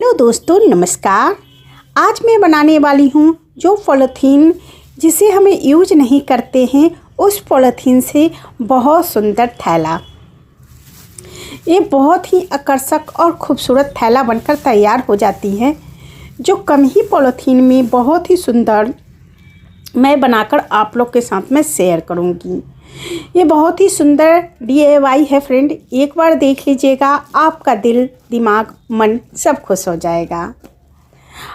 Hello दोस्तों, नमस्कार। आज मैं बनाने वाली हूँ जो पॉलीथीन जिसे हमें यूज नहीं करते हैं उस पॉलीथीन से बहुत सुंदर थैला। ये बहुत ही आकर्षक और खूबसूरत थैला बनकर तैयार हो जाती है, जो कम ही पॉलीथीन में बहुत ही सुंदर मैं बनाकर आप लोग के साथ में शेयर करूँगी। ये बहुत ही सुंदर DIY है फ्रेंड, एक बार देख लीजिएगा, आपका दिल दिमाग मन सब खुश हो जाएगा।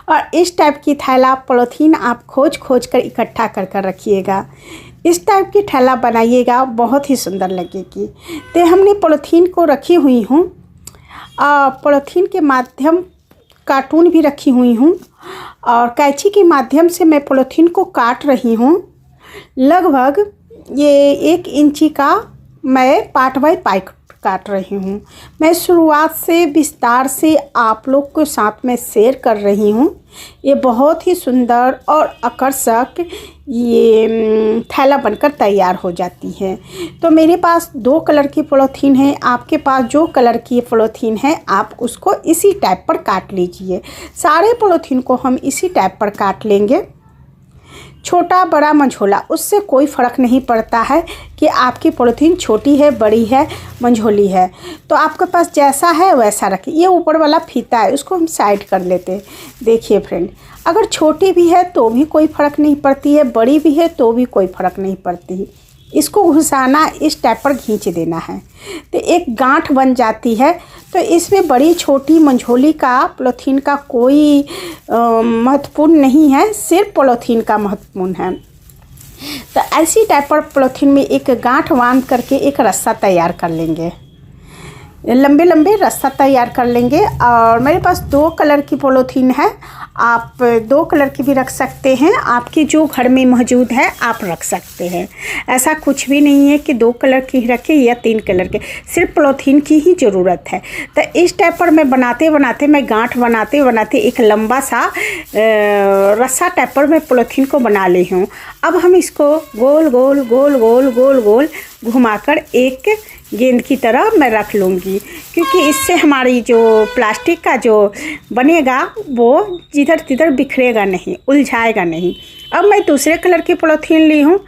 और इस टाइप की थैला पॉलीथीन आप खोज खोज कर इकट्ठा कर कर रखिएगा। इस टाइप की थैला बनाइएगा, बहुत ही सुंदर लगेगी। तो हमने पॉलीथीन को रखी हुई हूँ, पॉलीथीन के माध्यम कार्टून भी रखी हुई हूँ और कैंची के माध्यम से मैं पॉलीथीन को काट रही हूँ। लगभग ये 1 इंची का मैं पार्ट बाय पार्ट काट रही हूँ। मैं शुरुआत से विस्तार से आप लोग के साथ में शेयर कर रही हूँ। ये बहुत ही सुंदर और आकर्षक ये थैला बनकर तैयार हो जाती है। तो मेरे पास 2 कलर की पॉलीथीन है, आपके पास जो कलर की पॉलीथीन है आप उसको इसी टाइप पर काट लीजिए। सारे पॉलीथीन को हम इसी टाइप पर काट लेंगे, छोटा बड़ा मंझोला, उससे कोई फ़र्क नहीं पड़ता है कि आपकी पॉलीथीन छोटी है बड़ी है मंझोली है। तो आपके पास जैसा है वैसा रखिए। ये ऊपर वाला फीता है, उसको हम साइड कर लेते हैं। देखिए फ्रेंड, अगर छोटी भी है तो भी कोई फ़र्क नहीं पड़ती है, बड़ी भी है तो भी कोई फ़र्क नहीं पड़ती। इसको घुसाना, इस टाइप पर खींच देना है तो एक गांठ बन जाती है। तो इसमें बड़ी छोटी मंझोली का पॉलीथीन का कोई महत्वपूर्ण नहीं है, सिर्फ पॉलीथीन का महत्वपूर्ण है। तो ऐसी टाइप पर पॉलीथीन में एक गांठ बांध करके एक रस्सा तैयार कर लेंगे, लंबे लंबे रस्सा तैयार कर लेंगे। और मेरे पास 2 कलर की पॉलीथीन है, आप 2 कलर की भी रख सकते हैं, आपकी जो घर में मौजूद है आप रख सकते हैं। ऐसा कुछ भी नहीं है कि 2 कलर की ही रखें या 3 कलर के, सिर्फ पॉलीथीन की ही ज़रूरत है। तो इस टाइप पर मैं बनाते बनाते मैं गांठ बनाते बनाते एक लंबा सा रस्सा टाइप पर मैं पॉलीथीन को बना ली हूँ। अब हम इसको गोल गोल गोल गोल गोल गोल घुमाकर एक गेंद की तरह मैं रख लूँगी, क्योंकि इससे हमारी जो प्लास्टिक का जो बनेगा वो जिधर तिधर बिखरेगा नहीं, उलझाएगा नहीं। अब मैं दूसरे कलर की पॉलीथीन ली हूँ,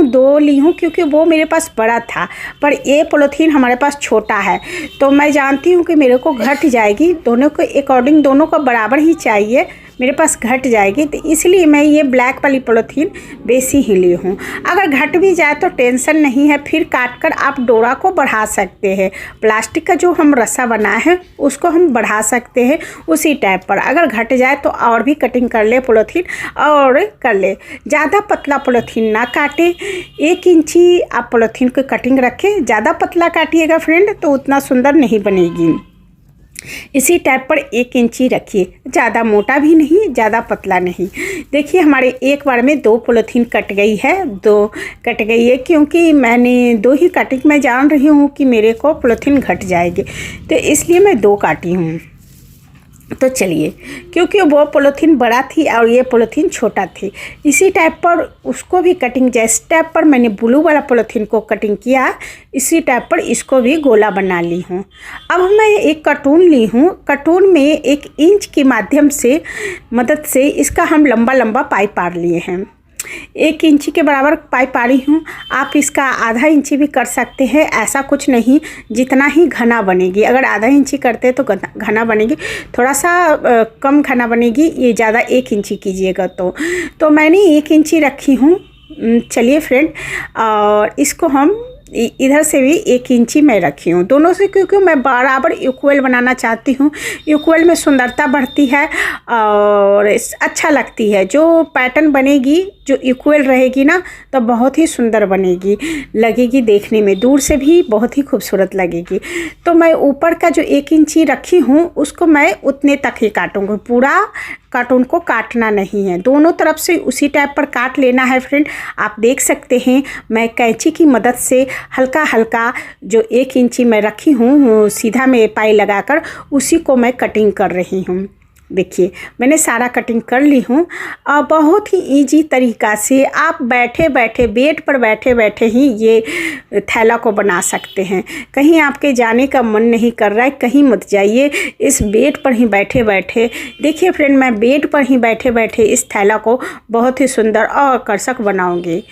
2 ली हूँ क्योंकि वो मेरे पास बड़ा था, पर ये पॉलीथीन हमारे पास छोटा है। तो मैं जानती हूँ कि मेरे को घट जाएगी, दोनों के अकॉर्डिंग दोनों को बराबर ही चाहिए, मेरे पास घट जाएगी। तो इसलिए मैं ये ब्लैक वाली पॉलीथीन बेसी ही ली हूँ। अगर घट भी जाए तो टेंशन नहीं है, फिर काट कर आप डोरा को बढ़ा सकते हैं। प्लास्टिक का जो हम रस्सा बनाए हैं उसको हम बढ़ा सकते हैं उसी टाइप पर। अगर घट जाए तो और भी कटिंग कर ले पॉलीथीन और कर ले। ज़्यादा पतला पॉलीथीन ना काटे, 1 इंची आप पॉलीथीन की कटिंग रखें। ज़्यादा पतला काटिएगा फ्रेंड तो उतना सुंदर नहीं बनेगी। इसी टाइप पर 1 इंची रखिए, ज़्यादा मोटा भी नहीं ज़्यादा पतला नहीं। देखिए हमारे एक बार में 2 पॉलीथीन कट गई है, 2 कट गई है क्योंकि मैंने 2 ही कटिंग में जान रही हूँ कि मेरे को पॉलीथीन घट जाएगी, तो इसलिए मैं 2 काटी हूँ। तो चलिए, क्योंकि वो पॉलीथीन बड़ा थी और ये पॉलीथीन छोटा थी, इसी टाइप पर उसको भी कटिंग, जैसे टाइप पर मैंने ब्लू वाला पॉलीथीन को कटिंग किया इसी टाइप पर इसको भी गोला बना ली हूँ। अब मैं एक कार्टून ली हूँ, कार्टून में 1 इंच की माध्यम से मदद से इसका हम लंबा लंबा पाइप पार लिए हैं। 1 इंची के बराबर पाइप पारी हूँ, आप इसका आधा इंची भी कर सकते हैं, ऐसा कुछ नहीं, जितना ही घना बनेगी। अगर आधा इंची करते तो घना बनेगी, थोड़ा सा कम घना बनेगी, ये ज़्यादा 1 इंची कीजिएगा तो मैंने 1 इंची रखी हूँ। चलिए फ्रेंड, और इसको हम इधर से भी 1 इंची मैं रखी हूँ, दोनों से, क्योंकि मैं बराबर इक्वल बनाना चाहती हूँ। इक्वल में सुंदरता बढ़ती है और अच्छा लगती है। जो पैटर्न बनेगी जो इक्वल रहेगी ना तो बहुत ही सुंदर बनेगी, लगेगी देखने में, दूर से भी बहुत ही खूबसूरत लगेगी। तो मैं ऊपर का जो 1 इंची रखी हूँ उसको मैं उतने तक ही काटूँगी, पूरा कार्टून को काटना नहीं है, दोनों तरफ से उसी टाइप पर काट लेना है फ्रेंड। आप देख सकते हैं मैं कैंची की मदद से हल्का हल्का जो 1 इंची मैं रखी हूँ सीधा में पाई लगाकर उसी को मैं कटिंग कर रही हूँ। देखिए मैंने सारा कटिंग कर ली हूँ और बहुत ही इजी तरीक़ा से आप बैठे बैठे बेड पर बैठे बैठे ही ये थैला को बना सकते हैं। कहीं आपके जाने का मन नहीं कर रहा है, कहीं मत जाइए, इस बेड पर ही बैठे बैठे देखिए फ्रेंड, मैं बेड पर ही बैठे बैठे इस थैला को बहुत ही सुंदर और आकर्षक बनाऊंगी।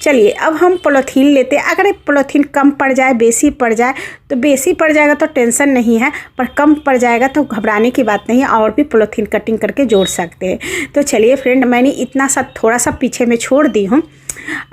चलिए अब हम पॉलीथीन लेते हैं। अगर पॉलीथीन कम पड़ जाए, बेसी पड़ जाए तो बेसी पड़ जाएगा तो टेंशन नहीं है, पर कम पड़ जाएगा तो घबराने की बात नहीं है, और भी पॉलीथीन कटिंग करके जोड़ सकते हैं। तो चलिए फ्रेंड, मैंने इतना सा थोड़ा सा पीछे में छोड़ दी हूँ।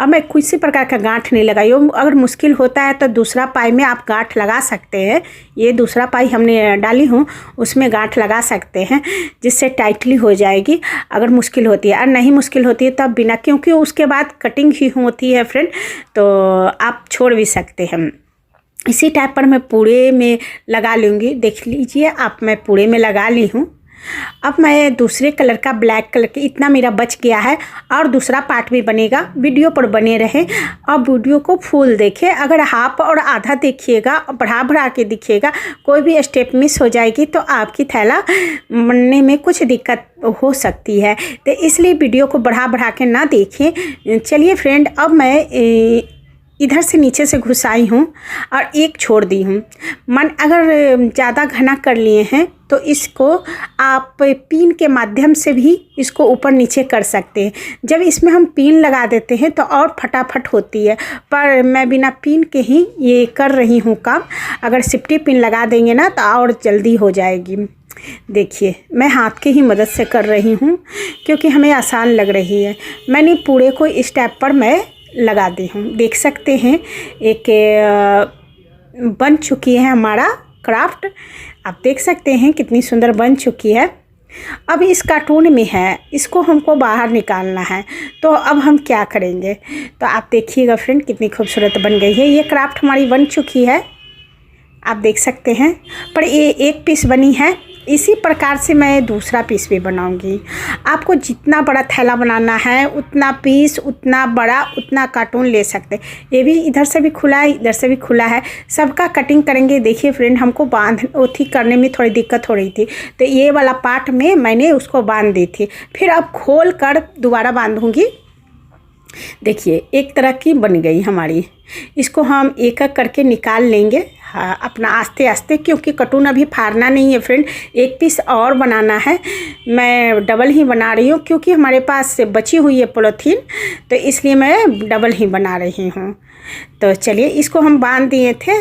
अब मैं किसी प्रकार का गांठ नहीं लगाई हूँ। अगर मुश्किल होता है तो दूसरा पाई में आप गांठ लगा सकते हैं। ये दूसरा पाई हमने डाली हूँ, उसमें गांठ लगा सकते हैं जिससे टाइटली हो जाएगी अगर मुश्किल होती है। और नहीं मुश्किल होती है तब बिना, क्योंकि उसके बाद कटिंग ही होती है फ्रेंड, तो आप छोड़ भी सकते हैं। इसी टाइप पर मैं पूरे में लगा लूँगी। देख लीजिए आप, मैं पूरे में लगा ली हूँ। अब मैं दूसरे कलर का, ब्लैक कलर के, इतना मेरा बच गया है और दूसरा पार्ट भी बनेगा। वीडियो पर बने रहें और वीडियो को फुल देखें। अगर हाफ और आधा देखिएगा, बढ़ा बढ़ा के दिखिएगा, कोई भी स्टेप मिस हो जाएगी तो आपकी थैला बनने में कुछ दिक्कत हो सकती है। तो इसलिए वीडियो को बढ़ा बढ़ा के ना देखें। चलिए फ्रेंड, अब मैं इधर से नीचे से घुसाई हूँ और एक छोड़ दी हूँ। मन अगर ज़्यादा घना कर लिए हैं तो इसको आप पिन के माध्यम से भी इसको ऊपर नीचे कर सकते हैं। जब इसमें हम पिन लगा देते हैं तो और फटाफट होती है, पर मैं बिना पिन के ही ये कर रही हूँ काम। अगर सिफ्टी पिन लगा देंगे ना तो और जल्दी हो जाएगी। देखिए मैं हाथ की ही मदद से कर रही हूँ क्योंकि हमें आसान लग रही है। मैंने पूरे को इस स्टेप पर मैं लगा दी हूँ। देख सकते हैं एक बन चुकी है हमारा क्राफ्ट। आप देख सकते हैं कितनी सुंदर बन चुकी है। अब इस कार्टून में है, इसको हमको बाहर निकालना है, तो अब हम क्या करेंगे तो आप देखिएगा फ्रेंड, कितनी खूबसूरत बन गई है। ये क्राफ्ट हमारी बन चुकी है, आप देख सकते हैं। पर ये एक पीस बनी है, इसी प्रकार से मैं दूसरा पीस भी बनाऊंगी। आपको जितना बड़ा थैला बनाना है उतना पीस, उतना बड़ा, उतना कार्टून ले सकते। ये भी इधर से भी खुला है, इधर से भी खुला है, सबका कटिंग करेंगे। देखिए फ्रेंड, हमको बांध ओथी करने में थोड़ी दिक्कत हो रही थी, तो ये वाला पार्ट में मैंने उसको बांध दी थी। फिर अब खोल कर दोबारा बांधूँगी। देखिए एक तरह की बन गई हमारी। इसको हम एक एक करके निकाल लेंगे अपना आस्ते आस्ते, क्योंकि कार्टून अभी फाड़ना नहीं है फ्रेंड, एक पीस और बनाना है। मैं डबल ही बना रही हूँ क्योंकि हमारे पास बची हुई है पॉलीथीन, तो इसलिए मैं डबल ही बना रही हूँ। तो चलिए इसको हम बांध दिए थे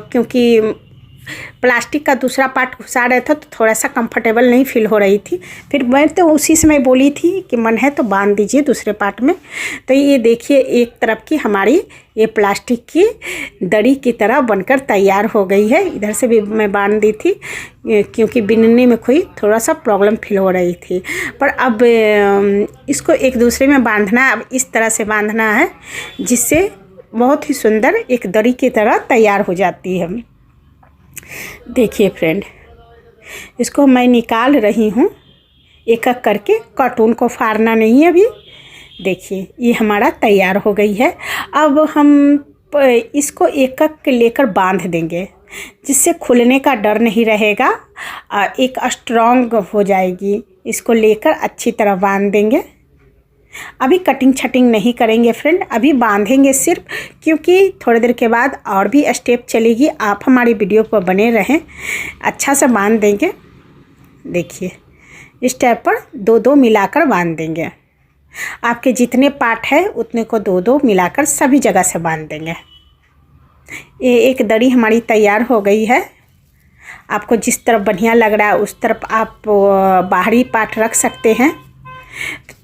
क्योंकि प्लास्टिक का दूसरा पार्ट घुसा रहे थे तो थोड़ा सा कंफर्टेबल नहीं फील हो रही थी। फिर मैं तो उसी समय बोली थी कि मन है तो बांध दीजिए दूसरे पार्ट में। तो ये देखिए एक तरफ की हमारी ये प्लास्टिक की दड़ी की तरह बनकर तैयार हो गई है। इधर से भी मैं बांध दी थी क्योंकि बिनने में कोई थोड़ा सा प्रॉब्लम फील हो रही थी। पर अब इसको एक दूसरे में बांधना है। अब इस तरह से बांधना है जिससे बहुत ही सुंदर एक दड़ी की तरह तैयार हो जाती है। देखिए फ्रेंड, इसको मैं निकाल रही हूँ एक एक करके, कार्टून को फाड़ना नहीं है अभी। देखिए ये हमारा तैयार हो गई है। अब हम इसको एक एक लेकर बांध देंगे जिससे खुलने का डर नहीं रहेगा, एक स्ट्रॉन्ग हो जाएगी। इसको लेकर अच्छी तरह बांध देंगे। अभी कटिंग छटिंग नहीं करेंगे फ्रेंड, अभी बांधेंगे सिर्फ, क्योंकि थोड़ी देर के बाद और भी स्टेप चलेगी। आप हमारी वीडियो पर बने रहें, अच्छा से बांध देंगे। देखिए इस स्टेप पर दो दो मिलाकर बांध देंगे। आपके जितने पार्ट है उतने को दो दो मिलाकर सभी जगह से बांध देंगे। ये एक दड़ी हमारी तैयार हो गई है। आपको जिस तरफ बढ़िया लग रहा है उस तरफ आप बाहरी पार्ट रख सकते हैं।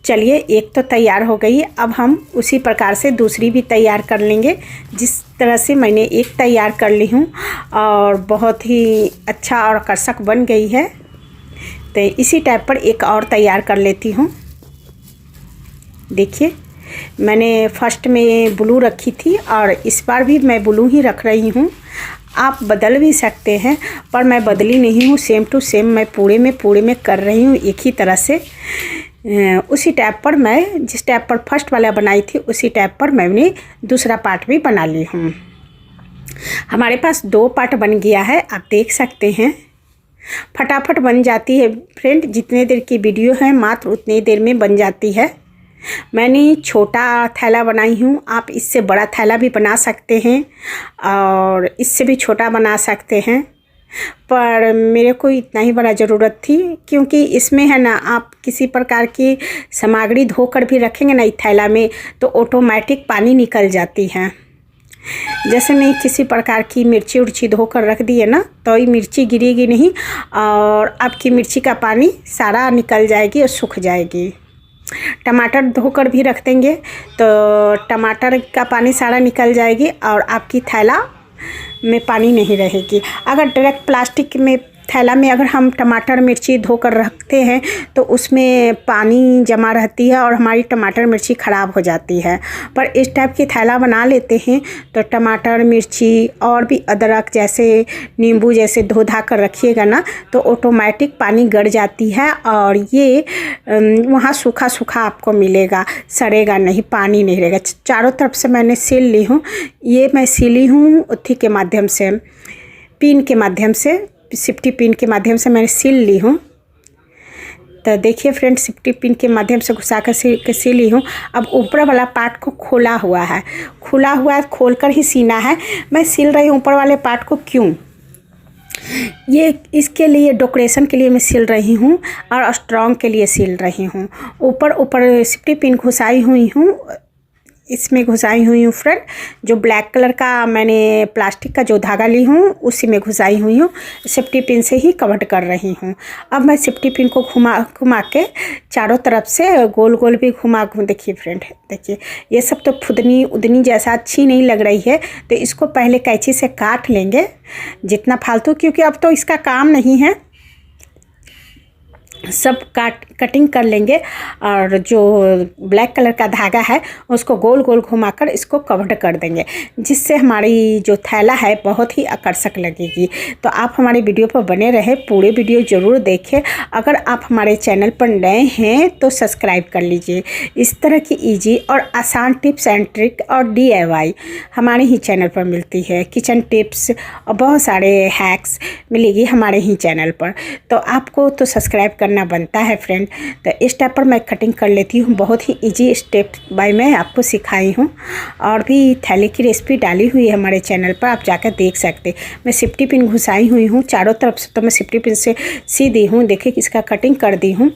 चलिए एक तो तैयार हो गई, अब हम उसी प्रकार से दूसरी भी तैयार कर लेंगे जिस तरह से मैंने एक तैयार कर ली हूँ और बहुत ही अच्छा और आकर्षक बन गई है। तो इसी टाइप पर एक और तैयार कर लेती हूँ। देखिए मैंने फर्स्ट में ब्लू रखी थी और इस बार भी मैं ब्लू ही रख रही हूँ। आप बदल भी सकते हैं पर मैं बदली नहीं हूँ, सेम टू सेम मैं पूरे में कर रही हूँ एक ही तरह से। उसी टैप पर मैं जिस टैप पर फर्स्ट वाला बनाई थी उसी टैप पर मैंने दूसरा पार्ट भी बना ली हूँ। हमारे पास दो पार्ट बन गया है, आप देख सकते हैं। फटाफट बन जाती है फ्रेंड। जितने देर की वीडियो है मात्र उतनी देर में बन जाती है। मैंने छोटा थैला बनाई हूँ, आप इससे बड़ा थैला भी बना सकते हैं और इससे भी छोटा बना सकते हैं, पर मेरे को इतना ही बड़ा ज़रूरत थी क्योंकि इसमें है ना, आप किसी प्रकार की सामग्री धोकर भी रखेंगे ना इस थैला में तो ऑटोमेटिक पानी निकल जाती है। जैसे मैं किसी प्रकार की मिर्ची उर्ची धोकर रख दी है ना, तो ये मिर्ची गिरेगी नहीं और आपकी मिर्ची का पानी सारा निकल जाएगी और सूख जाएगी। टमाटर धोकर भी रख देंगे तो टमाटर का पानी सारा निकल जाएगी और आपकी थैला में पानी नहीं रहेगी। अगर डायरेक्ट प्लास्टिक में थैला में अगर हम टमाटर मिर्ची धोकर रखते हैं तो उसमें पानी जमा रहती है और हमारी टमाटर मिर्ची ख़राब हो जाती है। पर इस टाइप की थैला बना लेते हैं तो टमाटर मिर्ची और भी अदरक जैसे नींबू जैसे धो धा कर रखिएगा ना तो ऑटोमेटिक पानी गड़ जाती है और ये वहाँ सूखा सूखा आपको मिलेगा, सड़ेगा नहीं, पानी नहीं रहेगा। चारों तरफ से मैंने सील ली हूँ। ये मैं सीली हूँ उथी के माध्यम से, पिन के माध्यम से, सेफ्टी पिन के माध्यम से मैंने सील ली हूँ। तो देखिए फ्रेंड, सेफ्टी पिन के माध्यम से घुसा कर सील ली हूँ। अब ऊपर वाला पार्ट को खुला हुआ है, खोल कर ही सीना है। मैं सील रही हूँ ऊपर वाले पार्ट को। क्यों? ये इसके लिए डेकोरेशन के लिए मैं सील रही हूँ और स्ट्रॉन्ग के लिए सील रही हूँ। ऊपर सेफ्टी पिन घुसाई हुई हूँ, इसमें घुसाई हुई हूँ फ्रेंड। जो ब्लैक कलर का मैंने प्लास्टिक का जो धागा ली हूँ उसी में घुसाई हुई हूँ। सेफ्टी पिन से ही कवर कर रही हूँ। अब मैं सेफ्टी पिन को घुमा के चारों तरफ से गोल गोल भी घुमा। देखिए फ्रेंड, देखिए ये सब तो फुदनी उदनी जैसा अच्छी नहीं लग रही है, तो इसको पहले कैंची से काट लेंगे जितना फालतू, क्योंकि अब तो इसका काम नहीं है, सब कटिंग कर लेंगे। और जो ब्लैक कलर का धागा है उसको गोल गोल घुमाकर इसको कवर कर देंगे, जिससे हमारी जो थैला है बहुत ही आकर्षक लगेगी। तो आप हमारे वीडियो पर बने रहे, पूरे वीडियो ज़रूर देखें। अगर आप हमारे चैनल पर नए हैं तो सब्सक्राइब कर लीजिए। इस तरह की इजी और आसान टिप्स एंड ट्रिक और DIY हमारे ही चैनल पर मिलती है। किचन टिप्स और बहुत सारे हैक्स मिलेगी हमारे ही चैनल पर, तो आपको तो सब्सक्राइब करना बनता है फ्रेंड। तो इस स्टेप पर मैं कटिंग कर लेती हूँ। बहुत ही इजी स्टेप बाय मैं आपको सिखाई हूँ और भी थैले की रेसिपी डाली हुई है हमारे चैनल पर, आप जाकर देख सकते। मैं सेफ्टी पिन घुसाई हुई हूँ चारों तरफ से, तो मैं सेफ्टी पिन से सी दी हूँ। देखिए इसका कटिंग कर दी हूँ।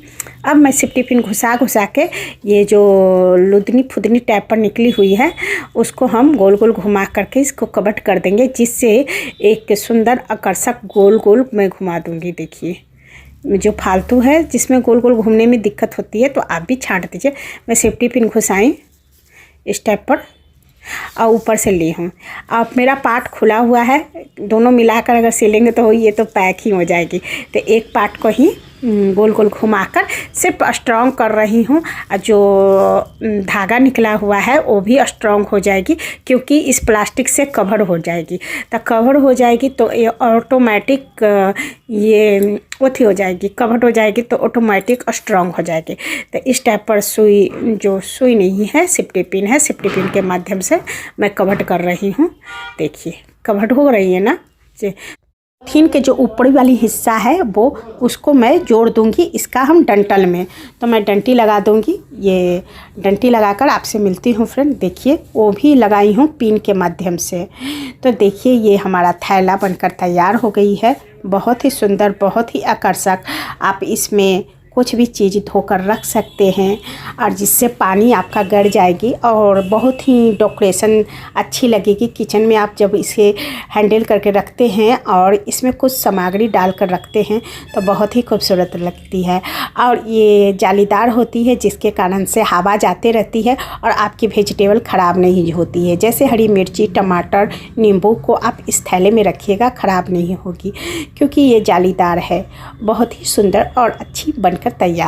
अब मैं सेफ्टी पिन घुसा के ये जो लुदनी फुदनी टाइप पर निकली हुई है उसको हम गोल गोल घुमा करके इसको कवर कर देंगे, जिससे एक सुंदर आकर्षक गोल गोल मैं घुमा दूँगी। देखिए जो फालतू है जिसमें गोल गोल घूमने में दिक्कत होती है तो आप भी छांट दीजिए। मैं सेफ्टी पिन घुसाई इस टाइप पर और ऊपर से ली हूँ। अब मेरा पार्ट खुला हुआ है, दोनों मिलाकर अगर सिलेंगे तो ये तो पैक ही हो जाएगी। तो एक पार्ट को ही गोल गोल घुमाकर सिर्फ स्ट्रॉन्ग कर रही हूँ। जो धागा निकला हुआ है वो भी स्ट्रॉन्ग हो जाएगी, क्योंकि इस प्लास्टिक से कवर हो जाएगी। तो कवर हो जाएगी तो ये ऑटोमेटिक ये ओथी हो जाएगी, कवर हो जाएगी तो ऑटोमेटिक स्ट्रॉन्ग हो जाएगी। तो इस टाइप पर सुई नहीं है, सेफ्टी पिन है, सेफ्टी पिन के माध्यम से मैं कवर कर रही हूँ। देखिए कवर हो रही है ना। पॉलीथीन के जो ऊपरी वाली हिस्सा है वो उसको मैं जोड़ दूंगी इसका हम डंटल में, तो मैं डंटी लगा दूंगी। ये डंटी लगाकर आपसे मिलती हूँ फ्रेंड। देखिए वो भी लगाई हूँ पिन के माध्यम से। तो देखिए ये हमारा थैला बनकर तैयार हो गई है, बहुत ही सुंदर, बहुत ही आकर्षक। आप इसमें कुछ भी चीज़ धोकर रख सकते हैं और जिससे पानी आपका गड़ जाएगी और बहुत ही डेकोरेशन अच्छी लगेगी किचन में। आप जब इसे हैंडल करके रखते हैं और इसमें कुछ सामग्री डालकर रखते हैं तो बहुत ही खूबसूरत लगती है। और ये जालीदार होती है जिसके कारण से हवा जाते रहती है और आपकी वेजिटेबल ख़राब नहीं होती है। जैसे हरी मिर्ची, टमाटर, नींबू को आप इस थैले में रखिएगा, ख़राब नहीं होगी क्योंकि ये जालीदार है। बहुत ही सुंदर और अच्छी बनकर तैयार।